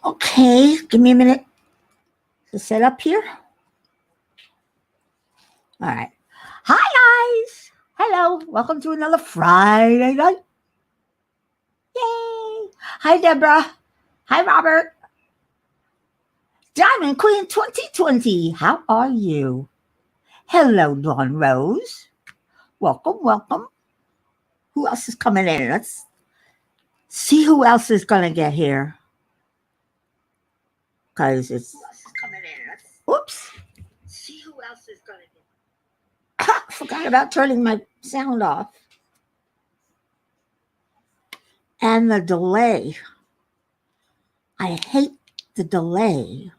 Okay, give me a minute to set up here. All right. Hi, guys. Hello. Welcome to another Friday night. Yay. Hi, Deborah. Hi, Robert. Diamond Queen 2020. How are you? Hello, Dawn Rose. Welcome, welcome. Who else is coming in? Let's see who else is going to get here. Because it's. Oops. See who else is going to get. Forgot about turning my sound off. And the delay. I hate the delay.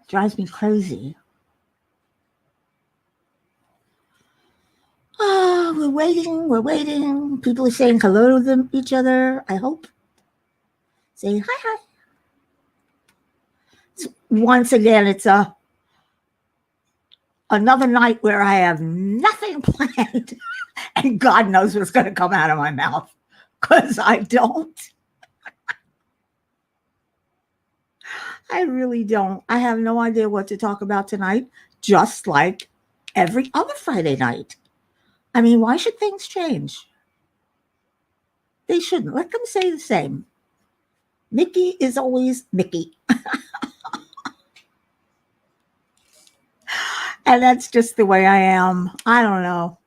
Drives me crazy. Oh, we're waiting. People are saying hello to each other, I hope. Saying hi. Once again, it's another night where I have nothing planned. And God knows what's going to come out of my mouth. Because I don't. I really don't. I have no idea what to talk about tonight, just like every other Friday night. I mean, why should things change? They shouldn't. Let them say the same. Mickey is always Mickey. And that's just the way I am. I don't know.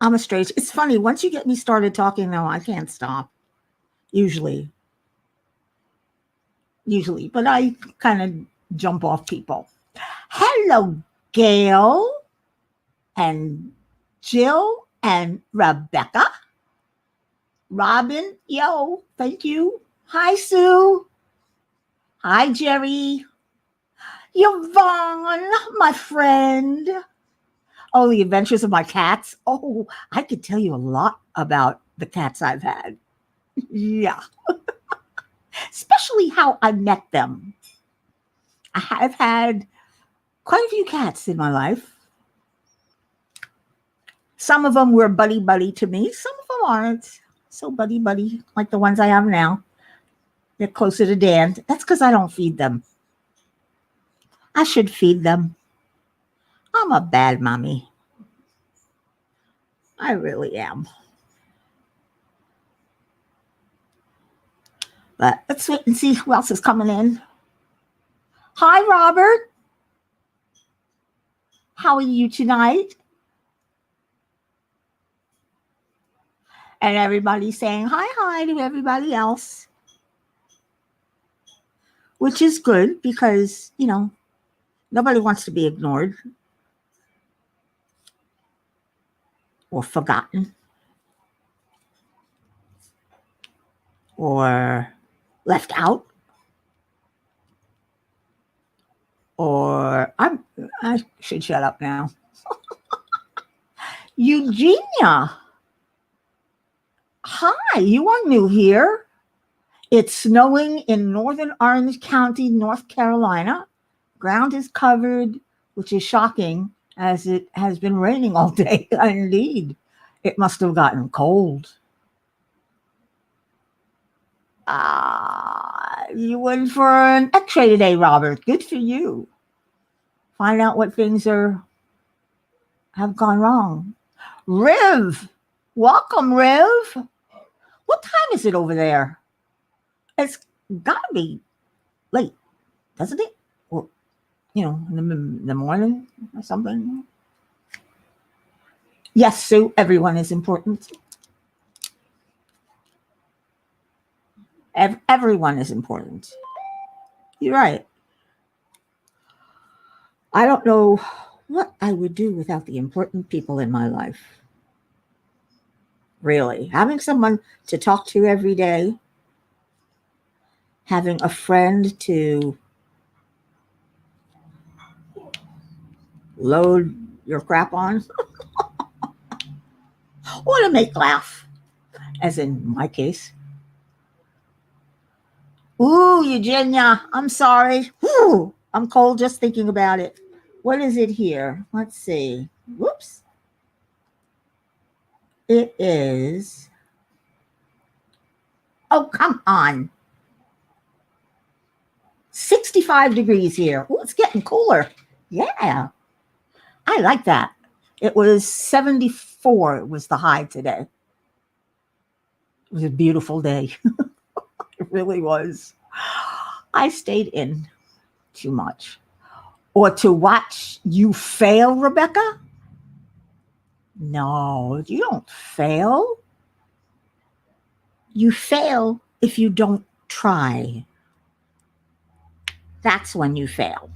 I'm a straight. It's funny. Once you get me started talking, though, I can't stop. Usually. But I kind of jump off people. Hello, Gail and Jill and Rebecca. Robin, yo, thank you. Hi, Sue. Hi, Jerry. Yvonne, my friend. Oh, the adventures of my cats. Oh, I could tell you a lot about the cats I've had. Yeah. Especially how I met them. I have had quite a few cats in my life. Some of them were buddy to me. Some of them aren't so buddy like the ones I have now. They're closer to Dan. That's because I don't feed them. I should feed them. I'm a bad mommy. I really am. But let's wait and see who else is coming in. Hi, Robert. How are you tonight? And everybody's saying hi to everybody else. Which is good because, nobody wants to be ignored or forgotten or left out. Or I should shut up now. Eugenia. Hi, you are new here. It's snowing in northern Orange County, North Carolina. Ground is covered, which is shocking as it has been raining all day. Indeed, it must have gotten cold. You went for an x-ray today, Robert. Good for you. Find out what things have gone wrong. Riv, welcome, Riv. What time is it over there? It's got to be late, doesn't it? Or, in the morning or something. Yes, Sue, everyone is important. Everyone is important. You're right. I don't know what I would do without the important people in my life. Really. Having someone to talk to every day, having a friend to load your crap on, or to make laugh, as in my case. Ooh, Eugenia, I'm sorry. Ooh, I'm cold just thinking about it. What is it here? Let's see. Whoops. It is Oh, come on. 65 degrees here. Oh, it's getting cooler. Yeah, I like that. It was 74. It was the high today. It was a beautiful day. It really was. I stayed in too much. Or to watch you fail, Rebecca? No, you don't fail. You fail if you don't try. That's when you fail.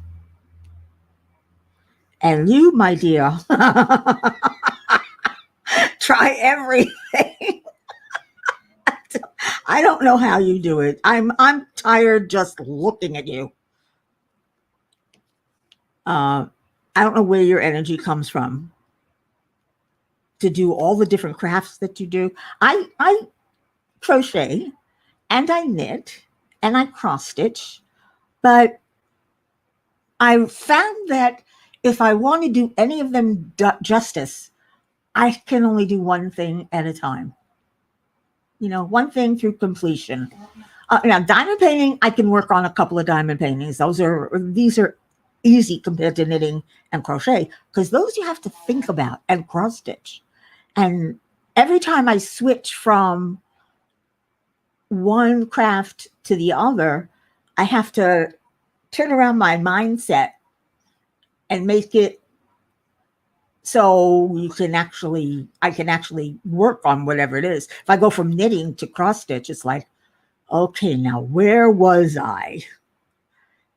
And you, my dear, try everything. I don't know how you do it. I'm tired just looking at you. Uh, I don't know where your energy comes from to do all the different crafts that you do. I crochet and I knit and I cross stitch, but I found that if I want to do any of them justice, I can only do one thing at a time. You know, one thing through completion. Now, diamond painting, I can work on a couple of diamond paintings. These are easy compared to knitting and crochet because those you have to think about and cross stitch. And every time I switch from one craft to the other, I have to turn around my mindset and make it so I can actually work on whatever it is. If I go from knitting to cross stitch, it's like, okay, now where was I?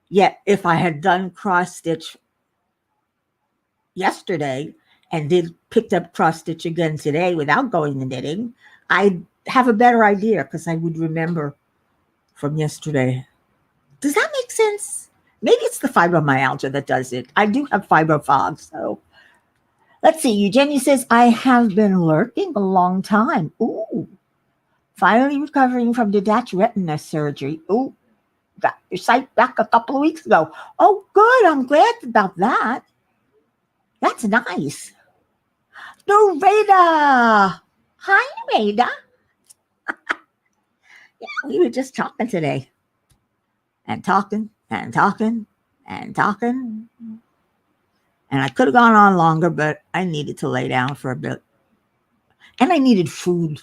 Yet if I had done cross stitch yesterday and picked up cross stitch again today without going to knitting, I'd have a better idea because I would remember from yesterday. Does that make sense? Maybe it's the fibromyalgia that does it. I do have fibrofog, so let's see. Eugenia says, I have been lurking a long time. Ooh. Finally recovering from detached retina surgery. Ooh. Got your sight back a couple of weeks ago. Oh, good. I'm glad about that. That's nice. Nareda. Hi, Nareda. Yeah, we were just talking today. And talking and talking and talking. And I could have gone on longer, but I needed to lay down for a bit. And I needed food.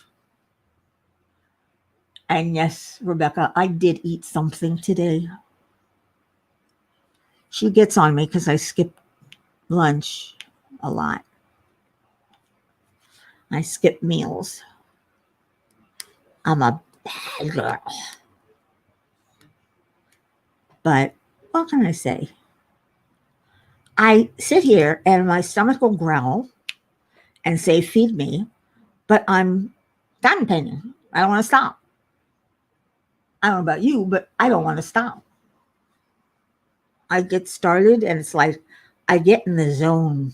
And yes, Rebecca, I did eat something today. She gets on me because I skip lunch a lot. I skip meals. I'm a bad girl. But what can I say? I sit here and my stomach will growl and say, feed me, but I'm diamond painting. I don't want to stop. I don't know about you, but I don't want to stop. I get started and it's like I get in the zone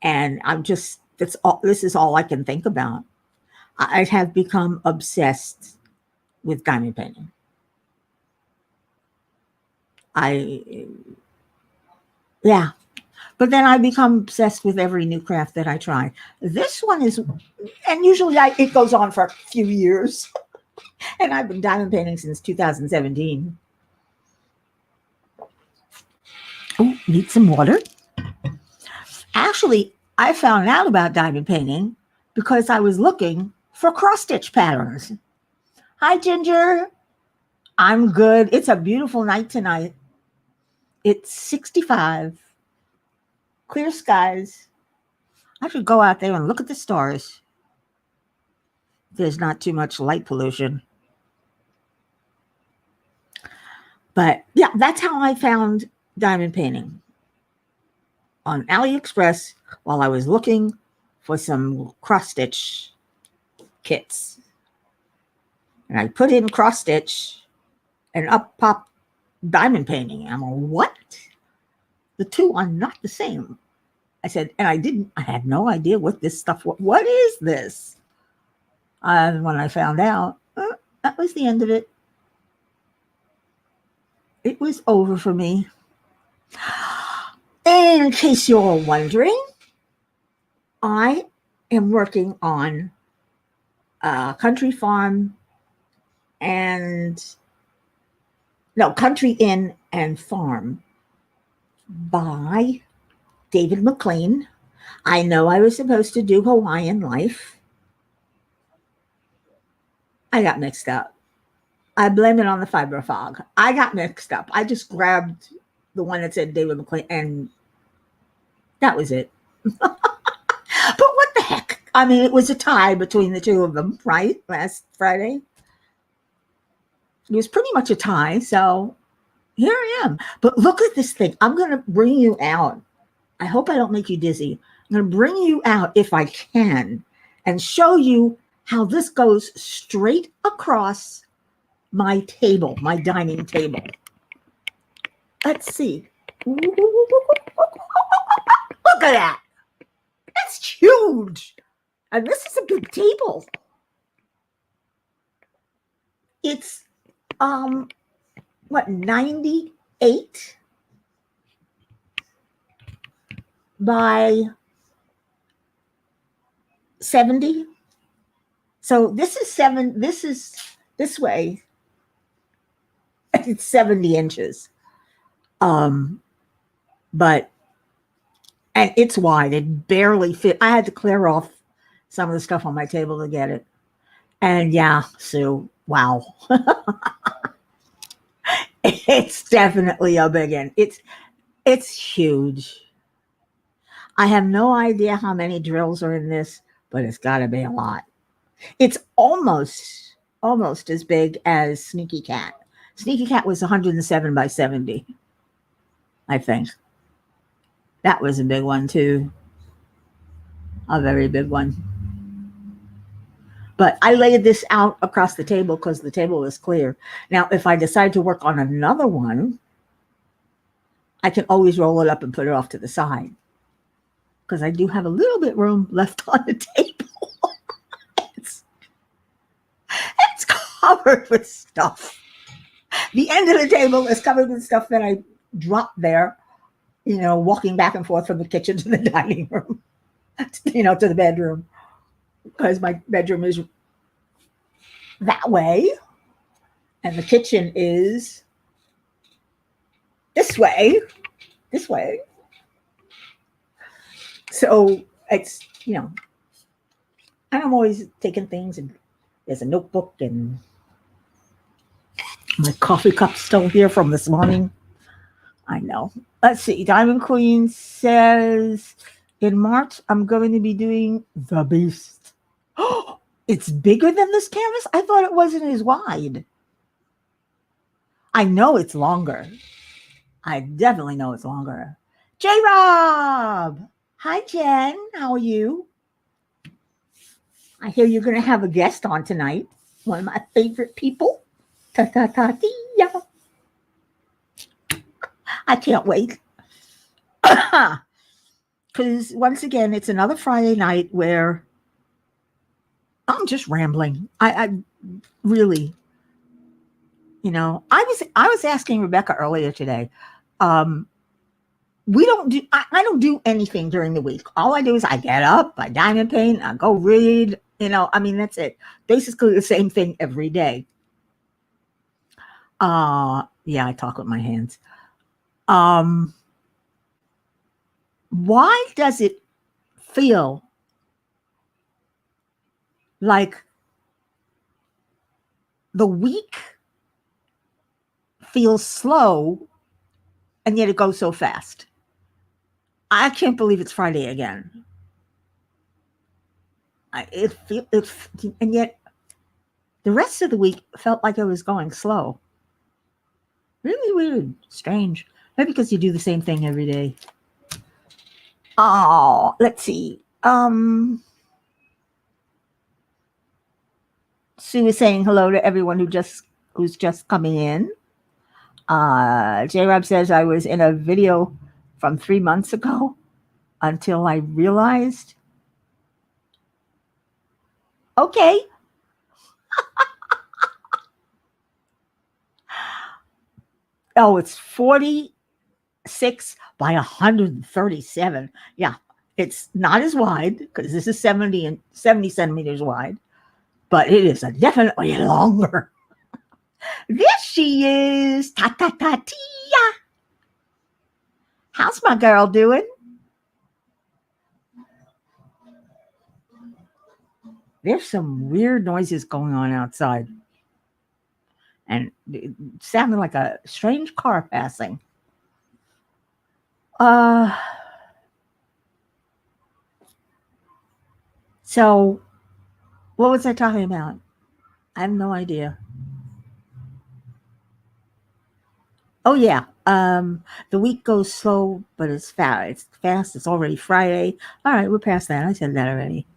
and this is all I can think about. I have become obsessed with diamond painting. Yeah. But then I become obsessed with every new craft that I try. This one is, and usually it goes on for a few years. And I've been diamond painting since 2017. Oh, need some water? Actually, I found out about diamond painting because I was looking for cross stitch patterns. Hi, Ginger. I'm good. It's a beautiful night tonight. It's 65, clear skies. I should go out there and look at the stars. There's not too much light pollution. But yeah, that's how I found diamond painting on AliExpress while I was looking for some cross stitch kits. And I put in cross stitch and up popped diamond painting. I'm like, what? The two are not the same. I said, and I had no idea what this stuff was. What is this? And when I found out, that was the end of it. It was over for me. In case you're wondering, I am working on a country farm and no, Country Inn and Farm by David McLean. I know I was supposed to do Hawaiian Life. I got mixed up. I blame it on the fiber fog. I got mixed up. I just grabbed the one that said David McLean, and that was it. But what the heck? I mean, it was a tie between the two of them, right? Last Friday. It was pretty much a tie. So here I am. But look at this thing. I'm going to bring you out. I hope I don't make you dizzy. I'm going to bring you out if I can and show you how this goes straight across my table, my dining table. Let's see. Look at that. That's huge. And this is a big table. It's, 98 by 70. So this is this way. It's 70 inches. But, and it's wide. It barely fit. I had to clear off some of the stuff on my table to get it. And yeah, Sue, wow. It's definitely a big one. It's huge. I have no idea how many drills are in this, but it's got to be a lot. It's almost as big as Sneaky Cat. Sneaky Cat was 107 by 70, I think. That was a big one too. A very big one. But I laid this out across the table because the table was clear. Now, if I decide to work on another one, I can always roll it up and put it off to the side. Because I do have a little bit room left on the table. It's covered with stuff. The end of the table is covered with stuff that I dropped there, walking back and forth from the kitchen to the dining room, to the bedroom. Because my bedroom is that way, and the kitchen is this way. So it's, and I'm always taking things, and there's a notebook, and my coffee cup's still here from this morning. I know. Let's see. Diamond Queen says, in March, I'm going to be doing The Beast. Oh, it's bigger than this canvas? I thought it wasn't as wide. I know it's longer. I definitely know it's longer. J-Rob! Hi, Jen. How are you? I hear you're going to have a guest on tonight. One of my favorite people. Ta-ta-ta-tia. I can't wait. Because once again, it's another Friday night where I'm just rambling. I really, I was asking Rebecca earlier today. I don't do anything during the week. All I do is I get up, I diamond paint, I go read, that's it. Basically the same thing every day. Yeah, I talk with my hands. Why does it feel like the week feels slow and yet it goes so fast? I can't believe it's Friday again. And yet the rest of the week felt like it was going slow. Really weird, strange. Maybe because you do the same thing every day. Oh, let's see. Sue is saying hello to everyone who's just coming in. J-Rob says I was in a video from 3 months ago until I realized. Okay. Oh, it's 46 by 137. Yeah, it's not as wide because this is 70 centimeters wide, but it is definitely longer. There she is. Ta ta ta tia. How's my girl doing? There's some weird noises going on outside. And it sounded like a strange car passing. So what was I talking about? I have no idea. Oh yeah. The week goes slow, but it's fast. It's fast. It's already Friday. All right, we're past that. I said that already.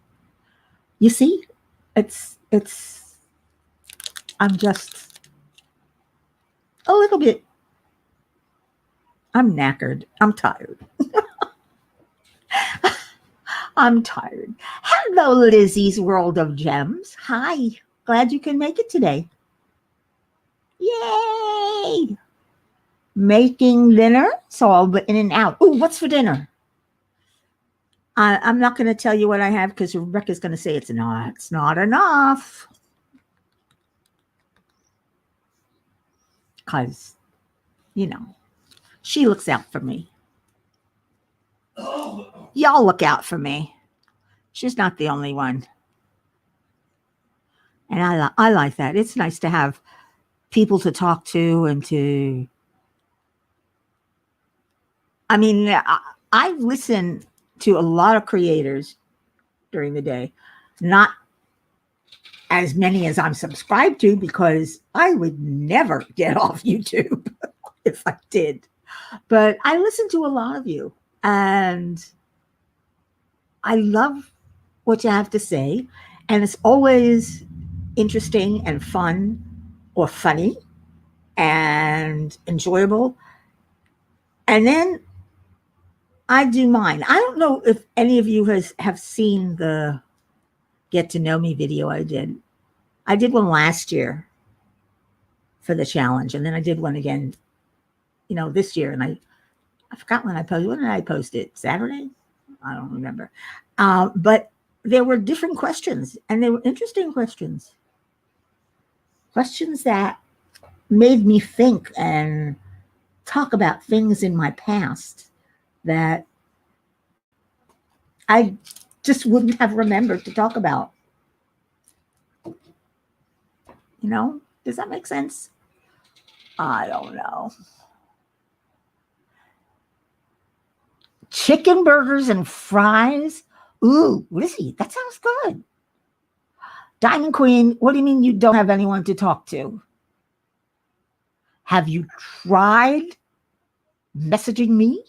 You see, it's. I'm just a little bit. I'm knackered. I'm tired. I'm tired. Hello, Lizzie's World of Gems. Hi. Glad you can make it today. Yay! Making dinner, so I'll be in and out. Oh, what's for dinner? I'm not going to tell you what I have because Rebecca's going to say it's not enough. Because, she looks out for me. Y'all look out for me. She's not the only one. And I like that. It's nice to have people to talk to and to. I mean, I listen to a lot of creators during the day, not as many as I'm subscribed to because I would never get off YouTube if I did. But I listen to a lot of you and I love what you have to say. And it's always interesting and fun or funny and enjoyable. And then I do mine. I don't know if any of you have seen the get to know me video I did. I did one last year for the challenge, and then I did one again, this year. And I forgot when I posted. When did I post it? Saturday? I don't remember. But there were different questions, and they were interesting questions. Questions that made me think and talk about things in my past that I just wouldn't have remembered to talk about. Does that make sense? I don't know. Chicken burgers and fries. Ooh, Lizzie, that sounds good. Diamond Queen, what do you mean you don't have anyone to talk to? Have you tried messaging me?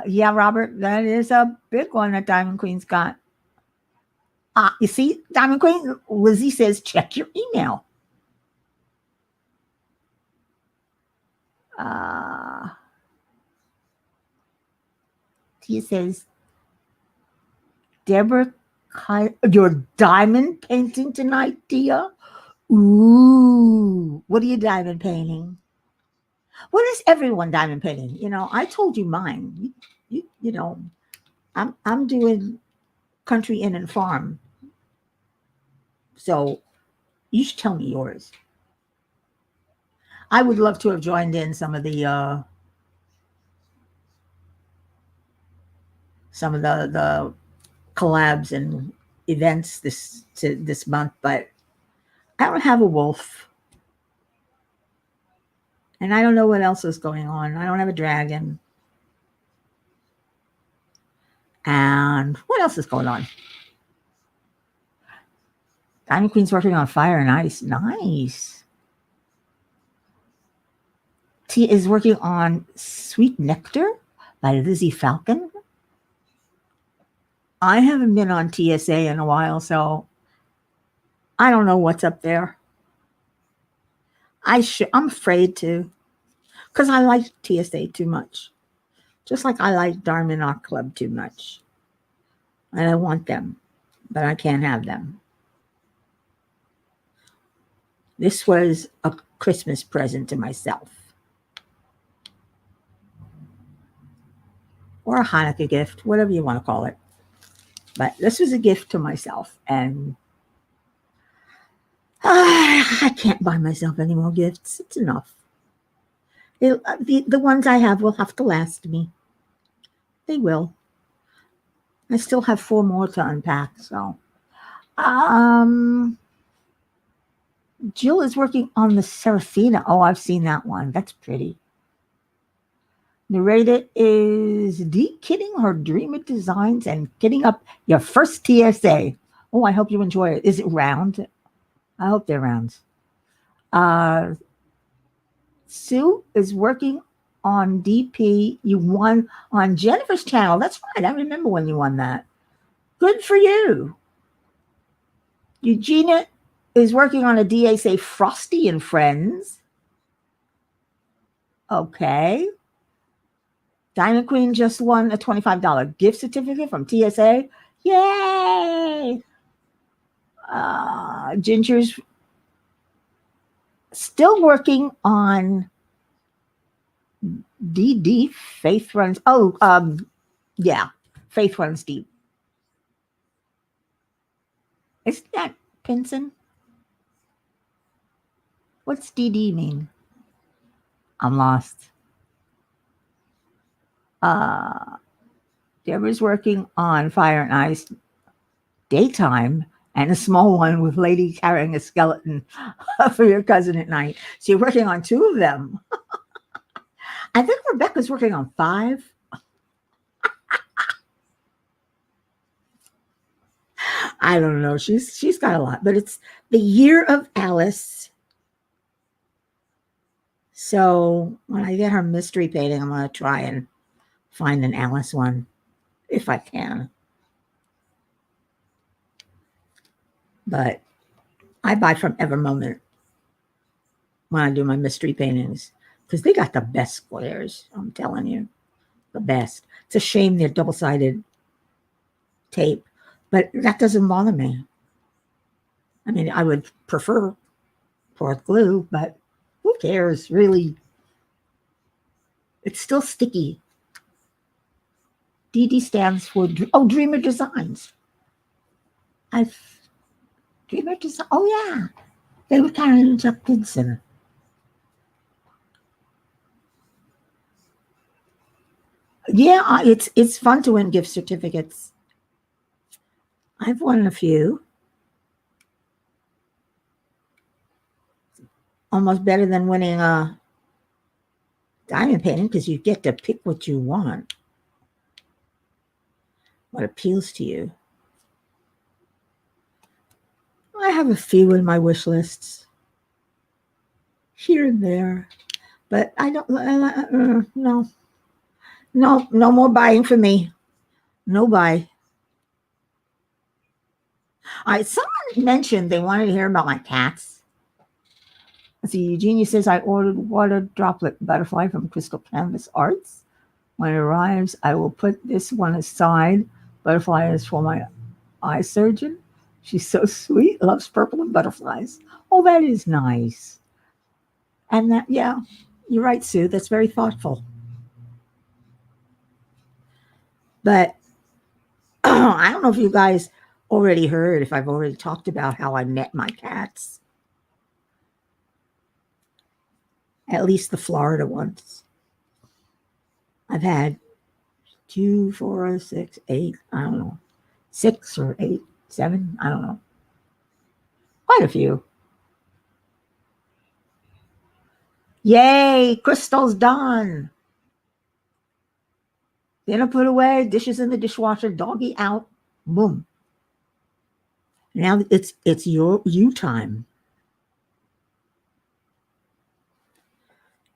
Yeah, Robert, that is a big one that Diamond Queen's got. You see, Diamond Queen, Lizzie says, check your email. Tia says, Deborah, your diamond painting tonight, Tia? Ooh, what are you diamond painting? What is everyone diamond painting? I told you mine. I'm doing Country Inn and Farm. So you should tell me yours. I would love to have joined in some of the collabs and events this month, but I don't have a wolf. And I don't know what else is going on. I don't have a dragon. And what else is going on? Diamond Queen's working on Fire and Ice. Nice. Tia is working on Sweet Nectar by Lizzie Falcon. I haven't been on TSA in a while, so I don't know what's up there. I'm afraid to, because I like TSA too much. Just like I like Diamond Art Club too much. And I want them, but I can't have them. This was a Christmas present to myself. Or a Hanukkah gift, whatever you want to call it. But this was a gift to myself. And I can't buy myself any more gifts. It's enough. The ones I have will have to last me. They will. I still have 4 more to unpack. So, um, Jill is working on the Serafina. Oh, I've seen that one. That's pretty. Narrated is de-kitting her dreamer designs and getting up your first TSA. Oh, I hope you enjoy it. Is it round? I hope they're rounds. Uh, Sue is working on DP. You won on Jennifer's channel. That's right. I remember when you won that. Good for you. Eugenia is working on a DSA Frosty and Friends. Okay. Diamond Queen just won a $25 gift certificate from TSA. Yay! Ginger's still working on DD Faith Runs. Oh, yeah, Faith Runs Deep. Isn't that Pinson? What's DD mean? I'm lost. Deborah's working on Fire and Ice daytime and a small one with Lady carrying a skeleton for your cousin at night. So you're working on 2 of them. I think Rebecca's working on 5. I don't know. She's got a lot, but it's the year of Alice. So when I get her mystery painting, I'm going to try and find an Alice one if I can. But I buy from Evermoment when I do my mystery paintings because they got the best squares. I'm telling you, the best. It's a shame they're double-sided tape, but that doesn't bother me. I mean, I would prefer Porth glue, but who cares, really? It's still sticky. DD stands for Dreamer Designs. Dreamer Design. Oh yeah, they were carrying Chuck Pinson. Yeah, it's fun to win gift certificates. I've won a few. Almost better than winning a diamond painting because you get to pick what you want, what appeals to you. I have a few in my wish lists here and there, but I don't. No more buying for me. No buy. All right, someone mentioned they wanted to hear about my cats. Let's see, Eugenia says I ordered water droplet butterfly from Crystal Canvas Arts. When it arrives, I will put this one aside. Butterfly is for my eye surgeon. She's so sweet, loves purple and butterflies. Oh, that is nice. And that, yeah, you're right, Sue. That's very thoughtful. But I don't know if you guys already heard, if I've already talked about how I met my cats. At least the Florida ones. I've had 2, 4, 6, 8, I don't know, 6 or 8, 7, I don't know. Quite a few. Yay, Crystal's done. Dinner put away, dishes in the dishwasher, doggy out, boom. Now it's you time.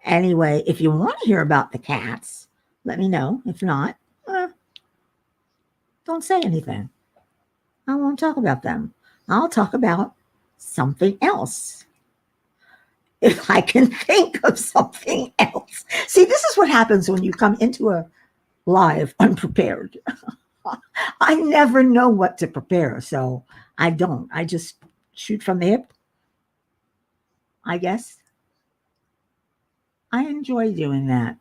Anyway, if you want to hear about the cats, let me know. If not, don't say anything. I won't talk about them. I'll talk about something else. If I can think of something else. See, this is what happens when you come into a live unprepared. I never know what to prepare, so I don't. I just shoot from the hip, I guess. I enjoy doing that.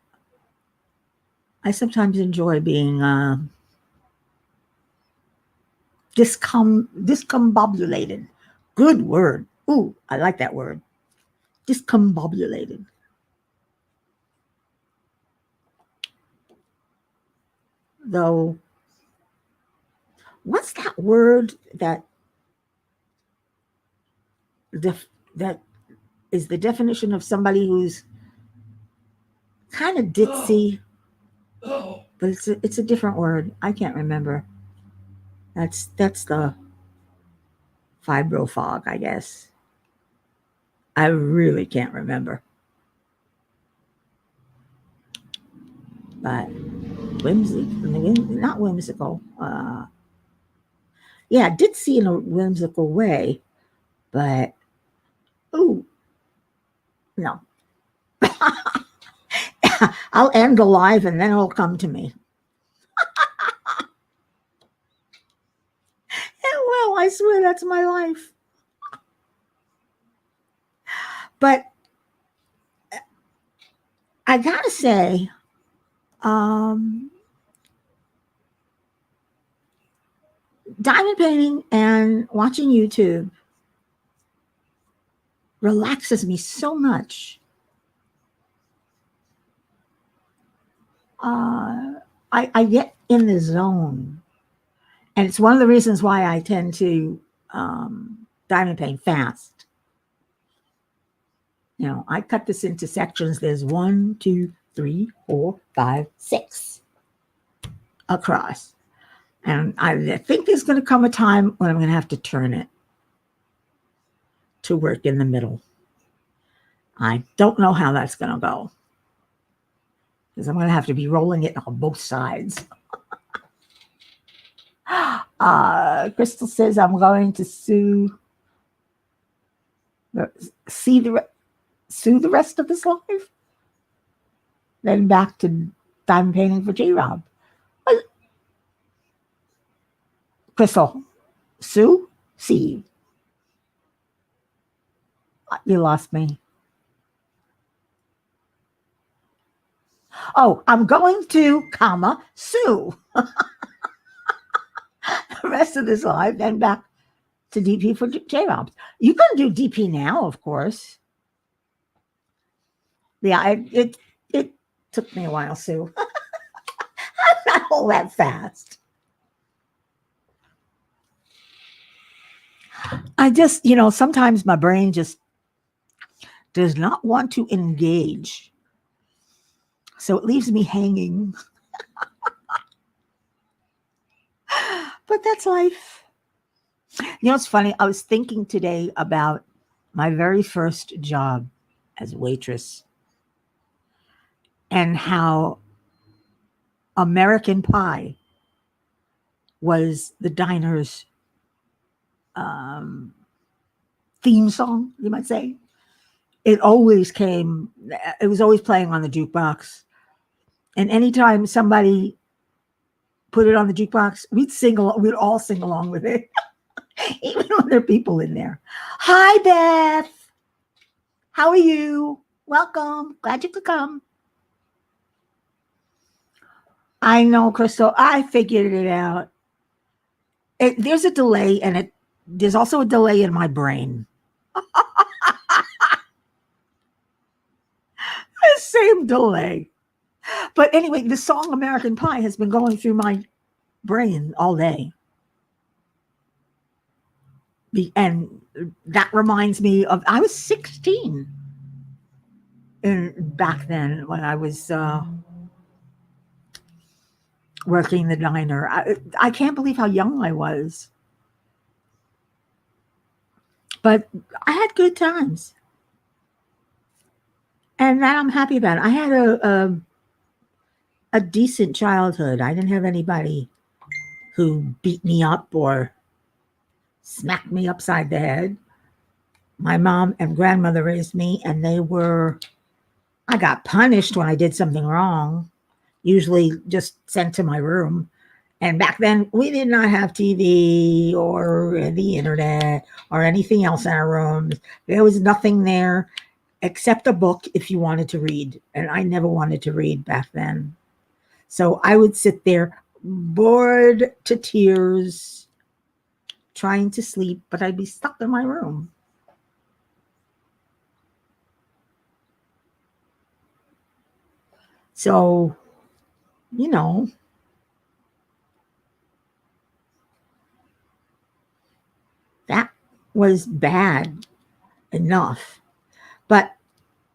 I sometimes enjoy being discombobulated. Good word. Ooh, I like that word. Discombobulated. Though, what's that word that is the definition of somebody who's kind of ditzy, but it's a different word. I can't remember. That's the fibro fog, I guess. I really can't remember. But not whimsical. Yeah, ditzy in a whimsical way, but ooh, no. I'll end the live and then it'll come to me. Well, I swear that's my life. But I gotta say, diamond painting and watching YouTube relaxes me so much. I get in the zone. And it's one of the reasons why I tend to diamond paint fast. I cut this into sections. There's 1, 2, 3, 4, 5, 6 across. And I think there's going to come a time when I'm going to have to turn it to work in the middle. I don't know how that's going to go, because I'm going to have to be rolling it on both sides. Crystal says I'm going to sue the rest of this life. Then back to diamond painting for J-Rob. Crystal, sue, see. You lost me. Oh, I'm going to, sue. The rest of this live, then back to DP for J-Rob. You can do DP now, of course. Yeah, it took me a while, Sue. I'm not all that fast. I just, sometimes my brain just does not want to engage. So it leaves me hanging. But that's life. It's funny. I was thinking today about my very first job as a waitress and how American Pie was the diner's theme song, you might say. It was always playing on the jukebox. And anytime somebody put it on the jukebox, we'd all sing along with it. Even when there are people in there. Hi, Beth. How are you? Welcome. Glad you could come. I know, Crystal. I figured it out. There's a delay, and there's also a delay in my brain. The same delay. But anyway, the song American Pie has been going through my brain all day. And that reminds me of, I was 16 back then when I was working the diner. I can't believe how young I was. But I had good times. And that I'm happy about. I had a decent childhood. I didn't have anybody who beat me up or smacked me upside the head. My mom and grandmother raised me, and I got punished when I did something wrong, usually just sent to my room. And back then, we did not have TV or the internet or anything else in our rooms. There was nothing there except a book if you wanted to read. And I never wanted to read back then. So I would sit there bored to tears, trying to sleep, but I'd be stuck in my room. So, you know, that was bad enough. But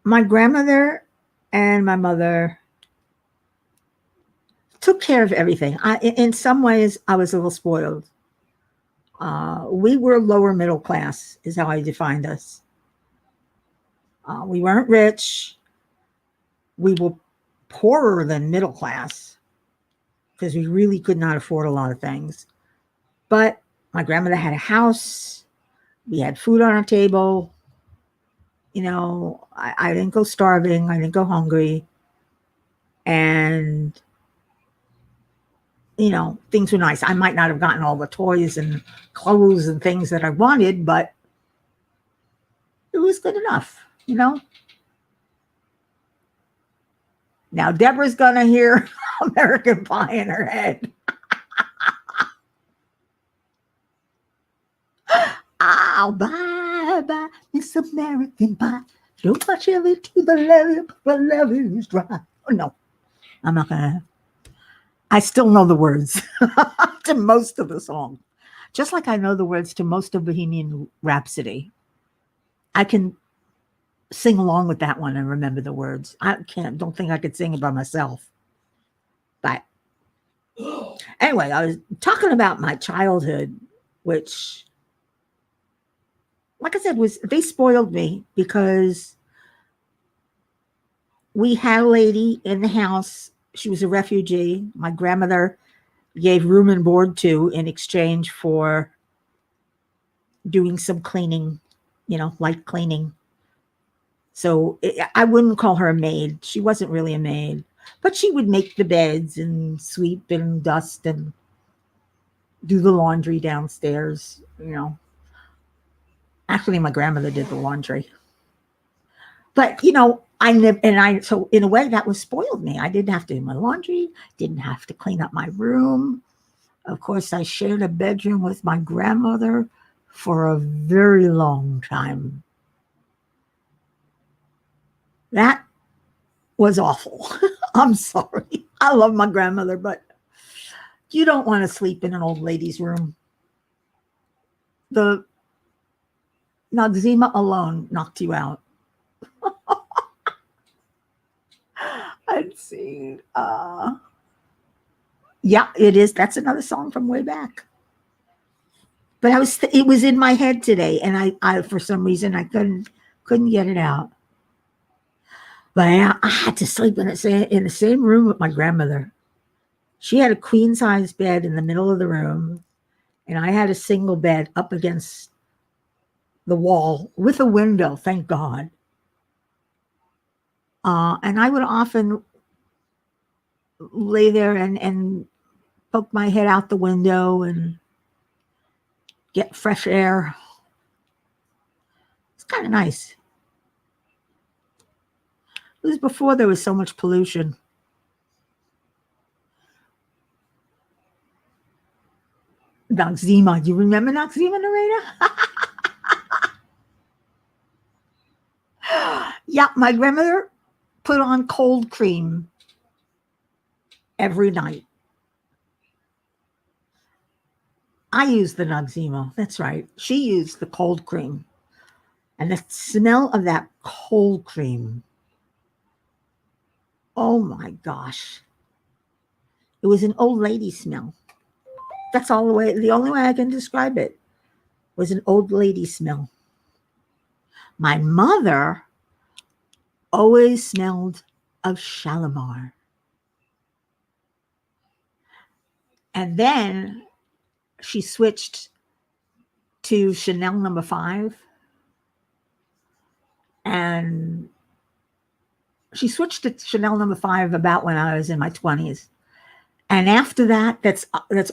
my grandmother and my mother took care of everything. In some ways, I was a little spoiled. We were lower middle class, is how I defined us. We weren't rich. We were poorer than middle class because we really could not afford a lot of things. But my grandmother had a house. We had food on our table. I didn't go starving. I didn't go hungry. And, things were nice. I might not have gotten all the toys and clothes and things that I wanted, but it was good enough. Now, Deborah's going to hear American Pie in her head. I'll buy this American pie. Don't much of it to the levee, but the levee is dry. Oh, no, I'm not going to. I still know the words to most of the song. Just like I know the words to most of Bohemian Rhapsody. I can sing along with that one and remember the words. Don't think I could sing it by myself. But anyway, I was talking about my childhood, which, like I said, they spoiled me because we had a lady in the house. She was a refugee. My grandmother gave room and board to in exchange for doing some cleaning, light cleaning. So I wouldn't call her a maid. She wasn't really a maid, but she would make the beds and sweep and dust and do the laundry downstairs. Actually, my grandmother did the laundry. But, so in a way that was spoiled me. I didn't have to do my laundry, didn't have to clean up my room. Of course, I shared a bedroom with my grandmother for a very long time. That was awful. I'm sorry. I love my grandmother, but you don't want to sleep in an old lady's room. The Noxzema alone knocked you out. Let's see. Yeah, it is. That's another song from way back. But it was in my head today, and I for some reason I couldn't get it out. But I had to sleep in the same room with my grandmother. She had a queen size bed in the middle of the room, and I had a single bed up against the wall with a window, thank God. And I would often lay there and poke my head out the window and get fresh air. It's kind of nice. It was before there was so much pollution. Noxzema. Do you remember Noxzema, Narita? Yeah, my grandmother put on cold cream every night. I used the Noxzema. That's right. She used the cold cream. And the smell of that cold cream. Oh my gosh. It was an old lady smell. That's the only way I can describe it was an old lady smell. My mother always smelled of Shalimar. And then she switched to Chanel No. 5. And she switched to Chanel No. 5 about when I was in my 20s. And after that, that's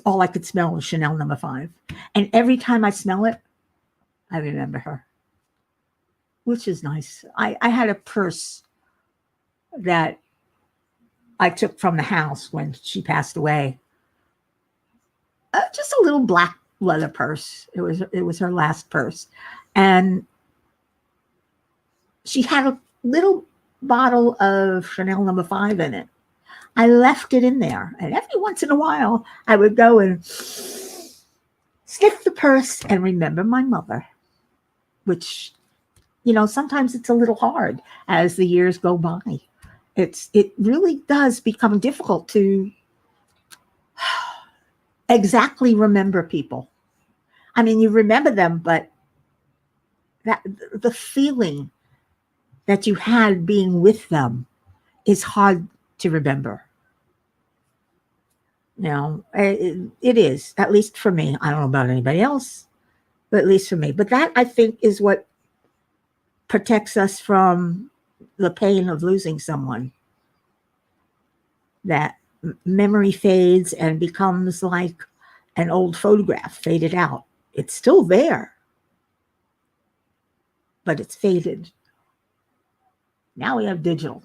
all I could smell was Chanel No. 5. And every time I smell it, I remember her, which is nice. I had a purse that I took from the house when she passed away. Just a little black leather purse. It was her last purse. And she had a little bottle of Chanel No. 5 in it. I left it in there. And every once in a while, I would go and sniff the purse and remember my mother, which, sometimes it's a little hard as the years go by. It really does become difficult to exactly remember people. I mean, you remember them, but that the feeling that you had being with them is hard to remember. It is, at least for me. I don't know about anybody else, but at least for me. But that, I think, is what protects us from the pain of losing someone. That memory fades and becomes like an old photograph faded out. It's still there, but it's faded. Now we have digital.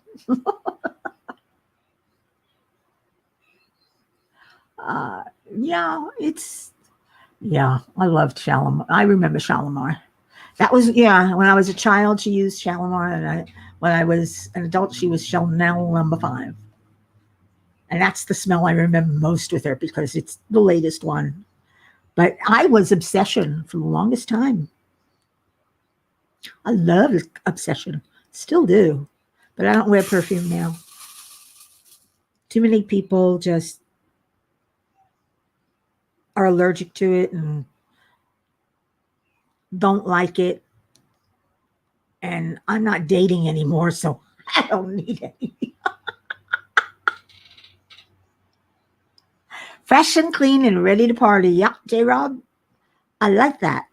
uh, yeah, I loved Shalimar. I remember Shalimar. That was, when I was a child, she used Shalimar, and when I was an adult, she was Chanel No. 5. And that's the smell I remember most with her because it's the latest one. But I was Obsession for the longest time. I love Obsession. Still do. But I don't wear perfume now. Too many people just are allergic to it and don't like it. And I'm not dating anymore, so I don't need any. Fresh and clean and ready to party. Yep, J-Rob. I like that.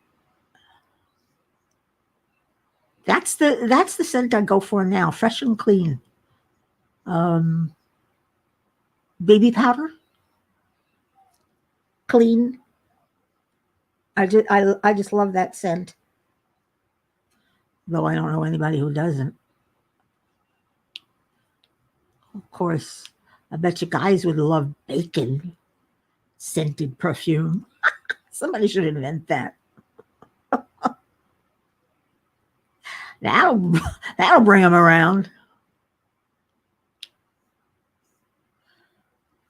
That's the scent I go for now. Fresh and clean. Baby powder. Clean. I just love that scent. Though I don't know anybody who doesn't. Of course, I bet you guys would love bacon scented perfume. Somebody should invent that. That'll bring them around.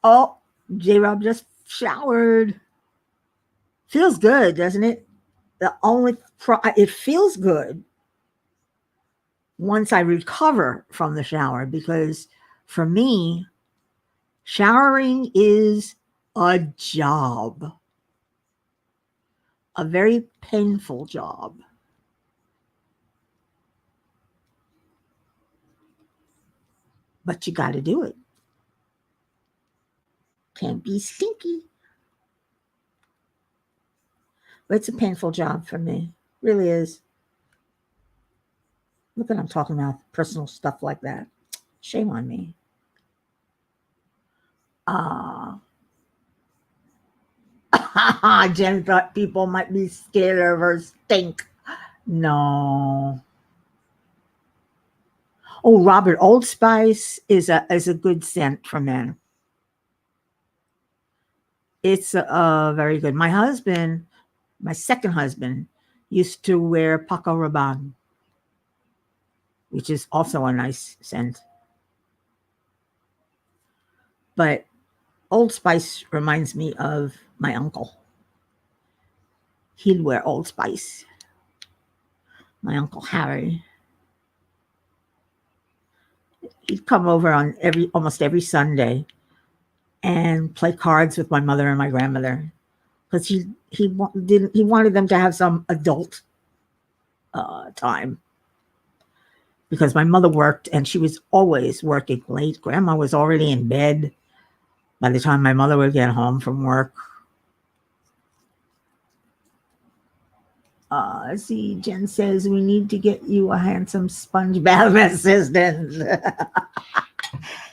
Oh, J-Rob just showered. Feels good, doesn't it? It feels good once I recover from the shower, because for me, showering is a job, a very painful job. But you got to do it. Can't be stinky. But it's a painful job for me. Really is. Look at I'm talking about personal stuff like that. Shame on me. Jen thought people might be scared of her stink. No. Oh, Robert, Old Spice is a good scent for men. It's very good. My second husband, used to wear Paco Rabanne, which is also a nice scent. But Old Spice reminds me of my uncle. He'd wear Old Spice. My Uncle Harry. He'd come over on almost every Sunday and play cards with my mother and my grandmother, because he wanted them to have some adult time, because my mother worked and she was always working late. Grandma was already in bed by the time my mother would get home from work. Let's see, Jen says we need to get you a handsome sponge bath assistant.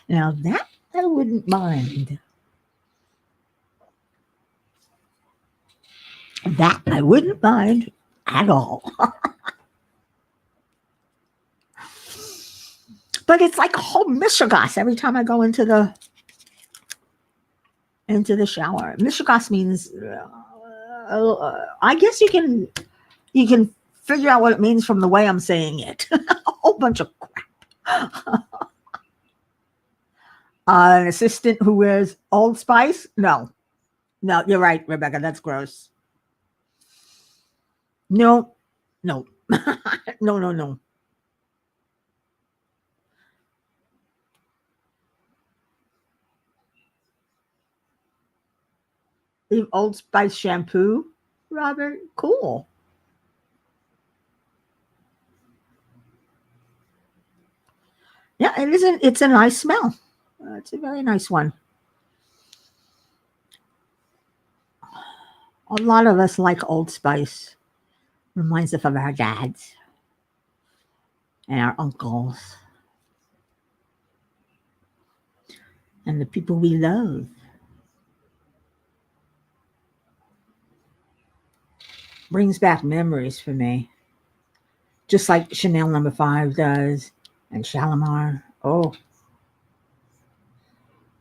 Now that I wouldn't mind. That I wouldn't mind at all. But it's like a whole mishegas every time I go into the shower. Mishegas means, I guess you can figure out what it means from the way I'm saying it. A whole bunch of crap. An assistant who wears Old Spice? No. No, you're right, Rebecca. That's gross. No, no, no, no, no. Leave Old Spice shampoo, Robert. Cool. Yeah, it isn't. It's a nice smell. It's a very nice one. A lot of us like Old Spice. Reminds us of our dads and our uncles and the people we love. Brings back memories for me, just like Chanel Number Five does, and Shalimar. Oh,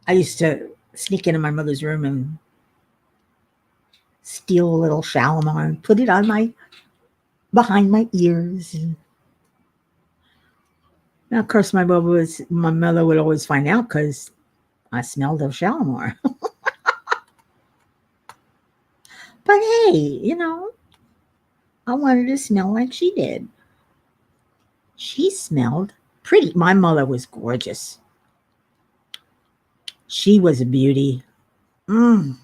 I used to sneak into my mother's room and steal a little Shalimar and put it on my behind my ears. And now, of course, my mother would always find out because I smelled of Shalimar. But hey, I wanted to smell like she did. She smelled pretty. My mother was gorgeous. She was a beauty. Mm,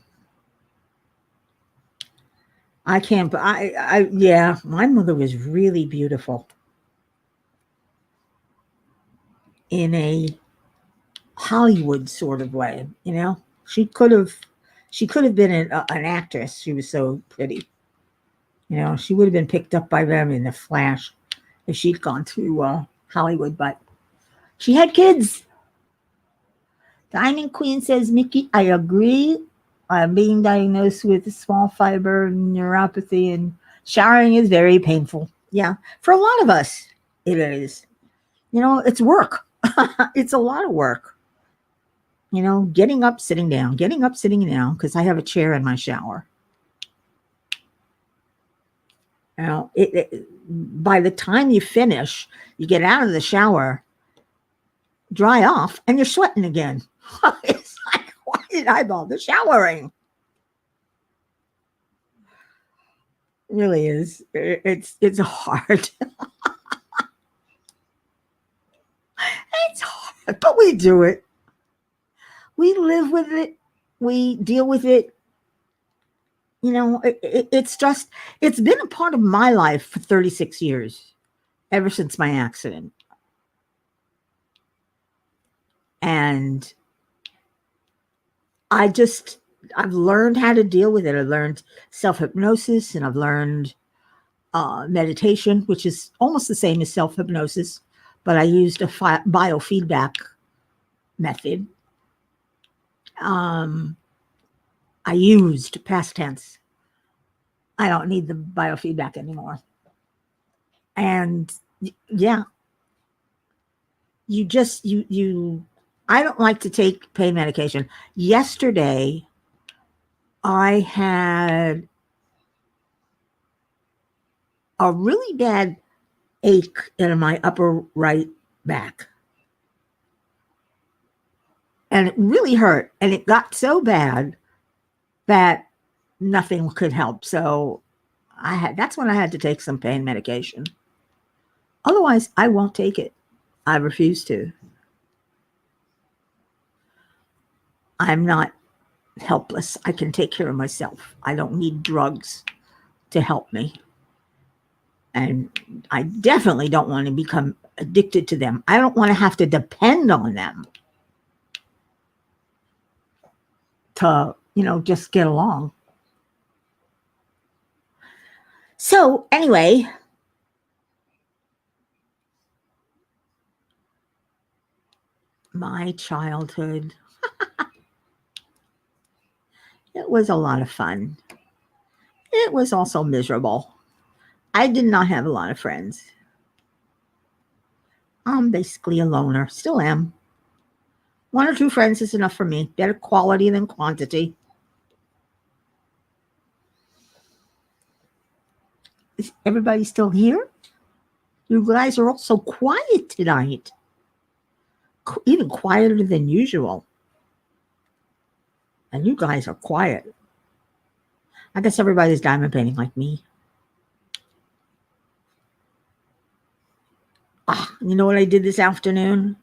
I can't. Yeah, my mother was really beautiful in a Hollywood sort of way. She could have, she could have been an actress. She was so pretty. She would have been picked up by them in a flash if she'd gone to Hollywood. But she had kids. Diamond Queen says, Mickey, I agree. I'm being diagnosed with small fiber neuropathy, and showering is very painful. Yeah, for a lot of us, it is. It's work. It's a lot of work. Getting up, sitting down, getting up, sitting down, because I have a chair in my shower. By the time you finish, you get out of the shower, dry off, and you're sweating again. It's like, why did I bother showering? It really is. It's hard. It's hard, but we do it. We live with it. We deal with it. It's just, it's been a part of my life for 36 years, ever since my accident. And I've learned how to deal with it. I learned self hypnosis, and I've learned meditation, which is almost the same as self hypnosis, but I used a biofeedback method. Um, I used past tense. I don't need the biofeedback anymore. And yeah, I don't like to take pain medication. Yesterday, I had a really bad ache in my upper right back. And it really hurt. And it got so bad that nothing could help. So that's when I had to take some pain medication. Otherwise, I won't take it. I refuse to. I'm not helpless. I can take care of myself. I don't need drugs to help me. And I definitely don't want to become addicted to them. I don't want to have to depend on them to, just get along. So, anyway, my childhood, it was a lot of fun. It was also miserable. I did not have a lot of friends. I'm basically a loner, still am. One or two friends is enough for me. Better quality than quantity. Is everybody still here? You guys are all so quiet tonight. even quieter than usual. And you guys are quiet. I guess everybody's diamond painting like me. You know what I did this afternoon?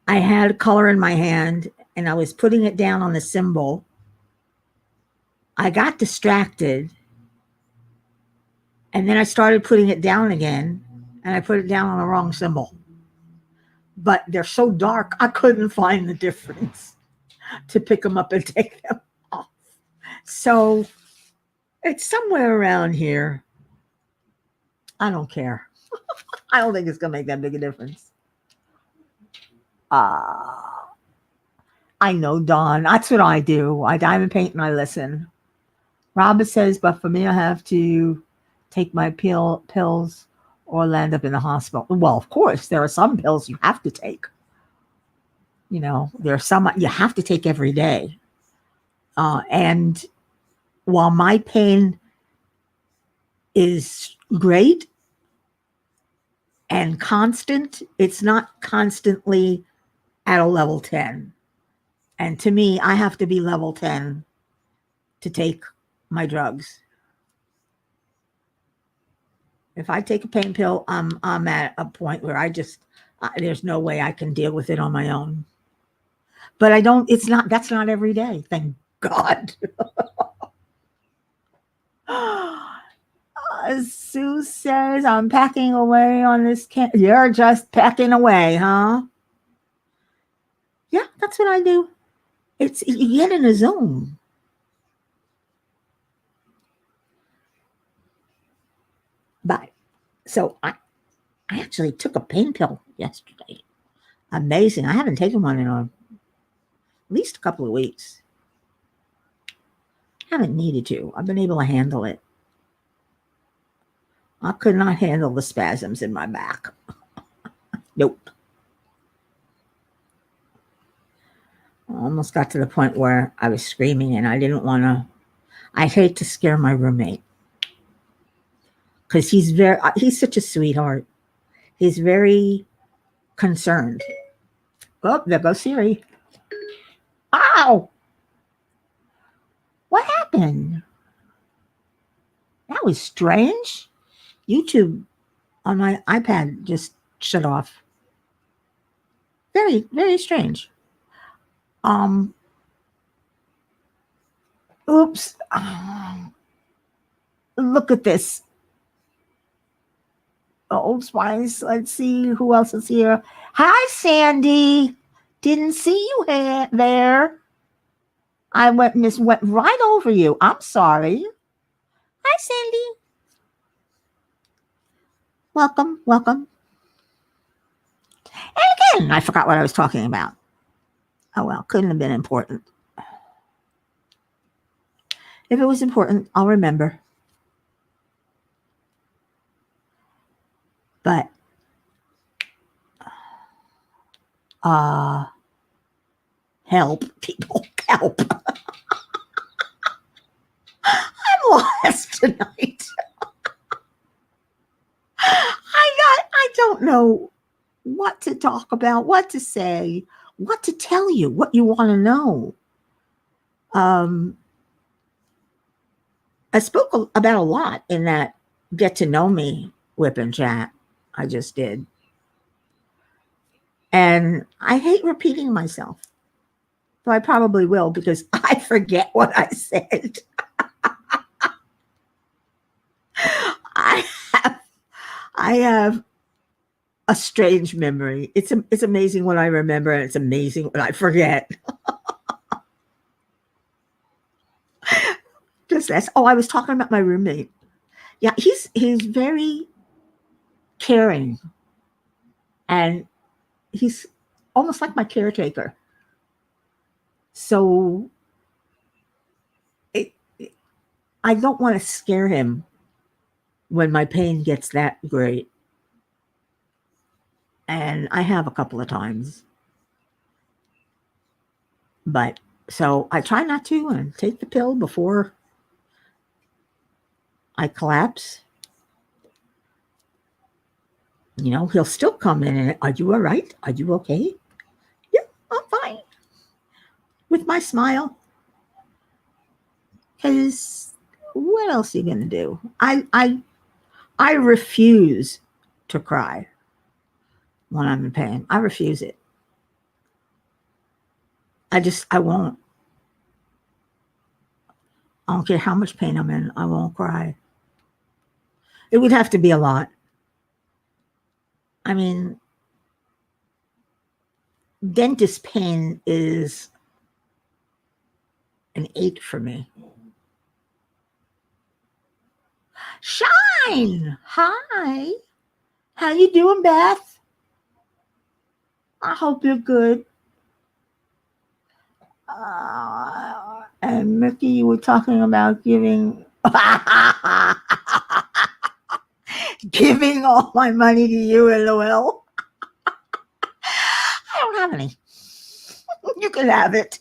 I had color in my hand and I was putting it down on the symbol. I got distracted and then I started putting it down again and I put it down on the wrong symbol. But they're so dark, I couldn't find the difference to pick them up and take them off. So it's somewhere around here. I don't care. I don't think it's going to make that big a difference. I know, Dawn. That's what I do. I diamond paint and I listen. Robert says, but for me, I have to take my pills or land up in the hospital. Well, of course, there are some pills you have to take. You know, there are some you have to take every day. And while my pain is great and constant, it's not constantly at a level 10. And to me, I have to be level 10 to take my drugs. If I take a pain pill, I'm at a point where I just there's no way I can deal with it on my own. But I don't. That's not every day. Thank God. Sue says, I'm packing away on this camp. You're just packing away, huh? Yeah, that's what I do. You get in a zone. But so I actually took a pain pill yesterday. Amazing. I haven't taken one in at least a couple of weeks. Haven't needed to. I've been able to handle it. I could not handle the spasms in my back. Nope. I almost got to the point where I was screaming and I didn't want to. I hate to scare my roommate because he's such a sweetheart. He's very concerned. Oh, there goes Siri. Ow! What happened? That was strange. YouTube on my iPad just shut off. Very, very strange. Oops. Look at this. Old Spice. Let's see who else is here. Hi, Sandy. Didn't see you there. I went right over you. I'm sorry. Hi, Sandy. Welcome, welcome. And again, I forgot what I was talking about. Oh, well, couldn't have been important. If it was important, I'll remember. But, help, people, help. I'm lost tonight. I don't know what to talk about, what to say, what to tell you, what you want to know. I spoke about a lot in that get to know me whip and chat I just did. And I hate repeating myself. So I probably will because I forget what I said. I have a strange memory. It's amazing what I remember and it's amazing what I forget. Just this. Oh, I was talking about my roommate. Yeah, he's very caring. And he's almost like my caretaker. So I don't want to scare him when my pain gets that great. And I have a couple of times. But so I try not to and take the pill before I collapse. He'll still come in and, are you all right? Are you okay? Yeah, I'm fine. With my smile. Because what else are you going to do? I refuse to cry when I'm in pain. I refuse it. I won't. I don't care how much pain I'm in. I won't cry. It would have to be a lot. I mean, dentist pain is an 8 for me. Shine! Hi. How you doing, Beth? I hope you're good. And Mickey, you were talking about giving giving all my money to you, LOL. I don't have any. You can have it.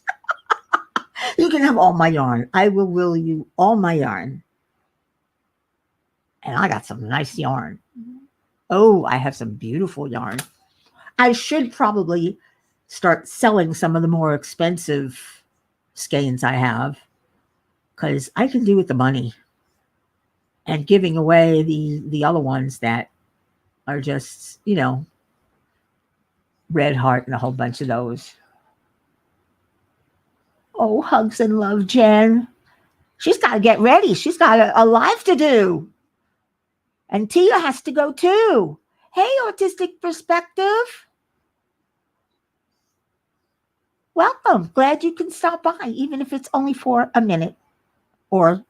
You can have all my yarn. I will you all my yarn. And I got some nice yarn. Oh, I have some beautiful yarn. I should probably start selling some of the more expensive skeins I have, because I can do with the money, and giving away the other ones that are just, Red Heart and a whole bunch of those. Oh, hugs and love, Jen. She's got to get ready. She's got a life to do. And Tia has to go too. Hey, Autistic Perspective. Welcome. Glad you can stop by, even if it's only for a minute, or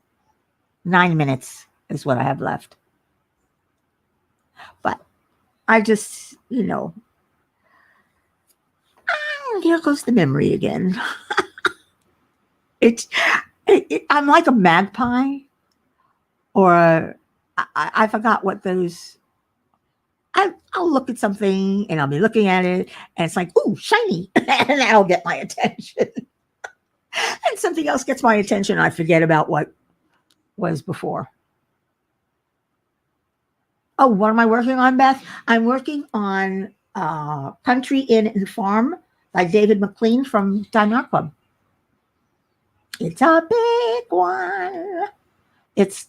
9 minutes is what I have left. But I just, here goes the memory again. I'm like a magpie, or I forgot what those. I'll look at something and I'll be looking at it, and it's like, ooh, shiny, and that'll get my attention. And something else gets my attention, and I forget about what was before. Oh, what am I working on, Beth? I'm working on Country Inn and Farm by David McLean from Time Out Club. It's a big one. It's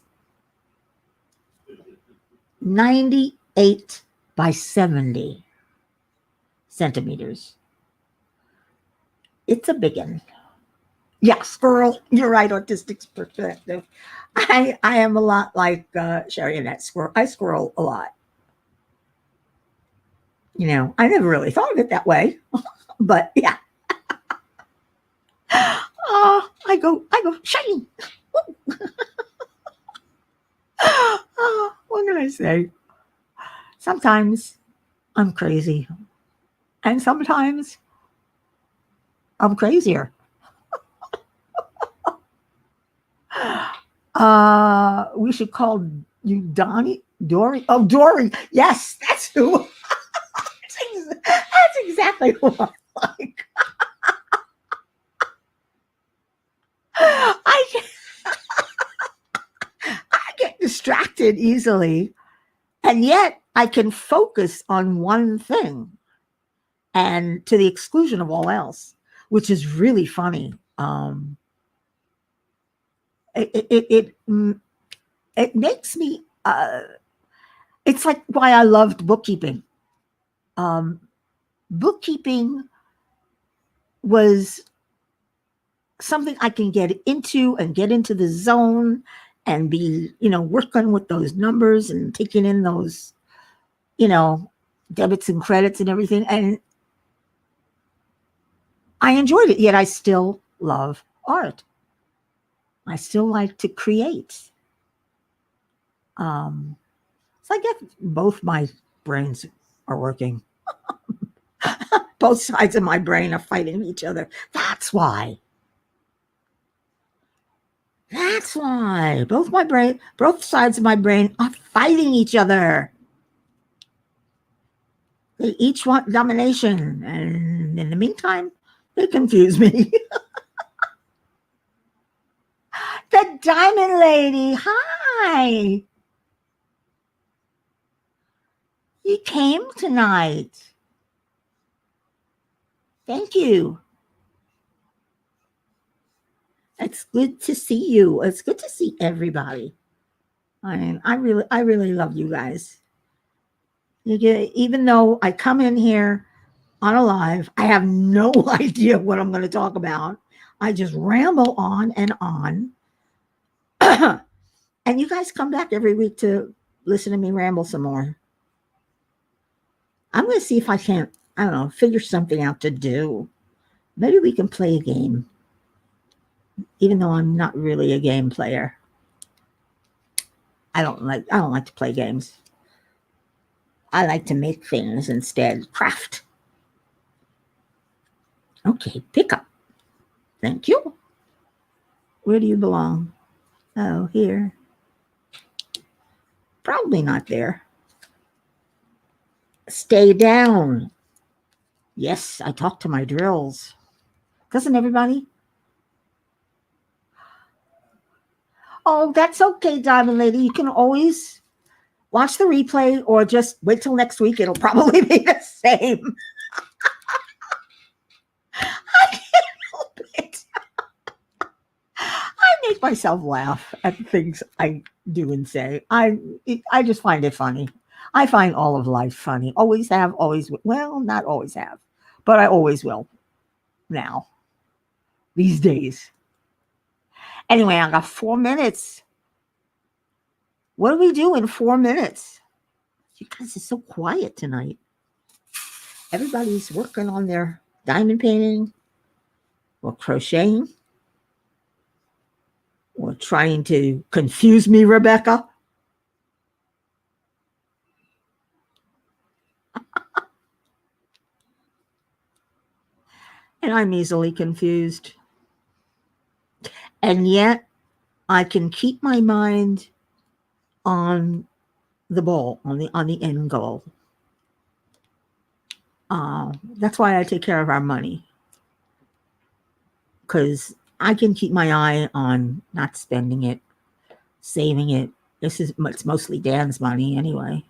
98 by 70 centimeters. It's a big one. Yeah, squirrel. You're right, Autistic Perspective. I am a lot like Sherry and that squirrel. I squirrel a lot. I never really thought of it that way, but yeah. I go shiny. What can I say? Sometimes I'm crazy, and sometimes I'm crazier. We should call you Donnie, Dory. Oh, Dory. Yes, that's who. That's exactly who I'm like. I get distracted easily, and yet I can focus on one thing, and to the exclusion of all else, which is really funny. It makes me. It's like why I loved bookkeeping. Bookkeeping was something I can get into and get into the zone and be, working with those numbers and taking in those, debits and credits and everything. And I enjoyed it, yet I still love art. I still like to create. So I guess both my brains are working. Both sides of my brain are fighting each other. That's why. Both sides of my brain are fighting each other. They each want domination, and in the meantime, they confuse me. The Diamond Lady, hi. You came tonight. Thank you. It's good to see you. It's good to see everybody. I mean, I really love you guys. Even though I come in here on a live, I have no idea what I'm going to talk about. I just ramble on and on. And you guys come back every week to listen to me ramble some more. I'm going to see if I can't, I don't know, figure something out to do. Maybe we can play a game, even though I'm not really a game player. I don't like to play games. I like to make things instead. Craft. Okay, pick up. Thank you. Where do you belong? Oh, here. Probably not there. Stay down. Yes, I talk to my drills. Doesn't everybody? Oh, that's okay, Diamond Lady. You can always watch the replay or just wait till next week. It'll probably be the same. I can't help it. I make myself laugh at things I do and say. I just find it funny. I find all of life funny. Always have, always well, not always have, but I always will now. These days. Anyway, I got 4 minutes. What do we do in 4 minutes? You guys are so quiet tonight. Everybody's working on their diamond painting or crocheting or trying to confuse me, Rebecca. And I'm easily confused. And yet I can keep my mind on the ball, on the end goal. That's why I take care of our money. Because I can keep my eye on not spending it, saving it. It's mostly Dan's money anyway.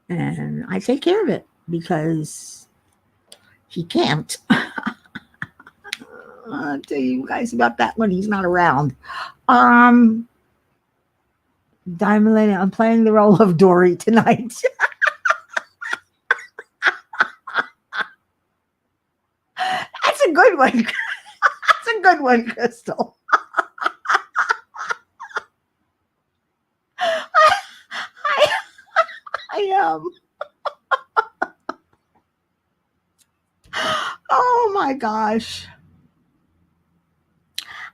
And I take care of it because he can't. I'll tell you guys about that when he's not around. Diamond Lady, I'm playing the role of Dory tonight. That's a good one. That's a good one, Crystal. I am. Oh my gosh.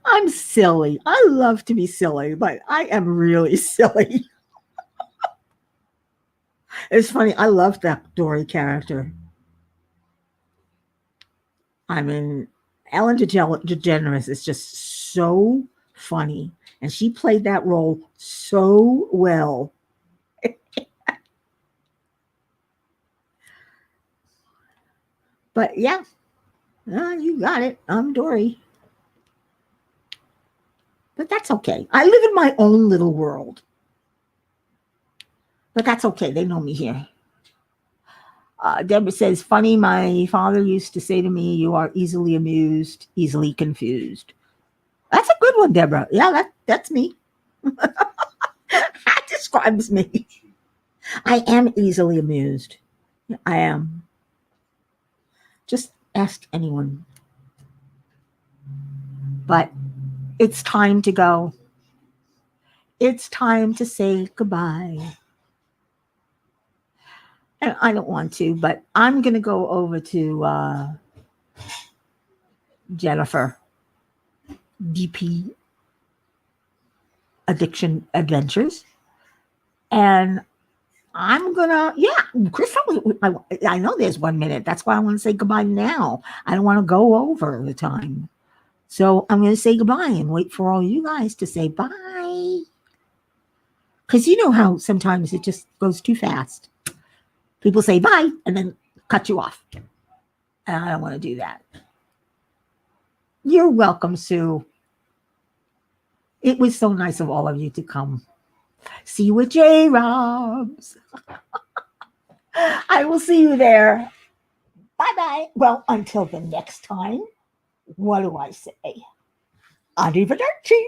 I'm silly. I love to be silly, but I am really silly. It's funny. I love that Dory character. I mean, Ellen DeGeneres is just so funny, and she played that role so well. But yeah, you got it. I'm Dory. But that's okay. I live in my own little world. But that's okay. They know me here. Deborah says, funny, my father used to say to me, you are easily amused, easily confused. That's a good one, Deborah. Yeah, that's me. That describes me. I am easily amused. I am. Just ask anyone. But it's time to go. It's time to say goodbye. And I don't want to, but I'm going to go over to Jennifer, DP Addiction Adventures. And I'm gonna, Chris, I know there's 1 minute. That's why I want to say goodbye now. I don't want to go over the time. So I'm going to say goodbye and wait for all you guys to say bye. Because you know how sometimes it just goes too fast. People say bye and then cut you off. And I don't want to do that. You're welcome, Sue. It was so nice of all of you to come. See you with J Robs. I will see you there. Bye bye. Well, until the next time, what do I say? Arrivederci.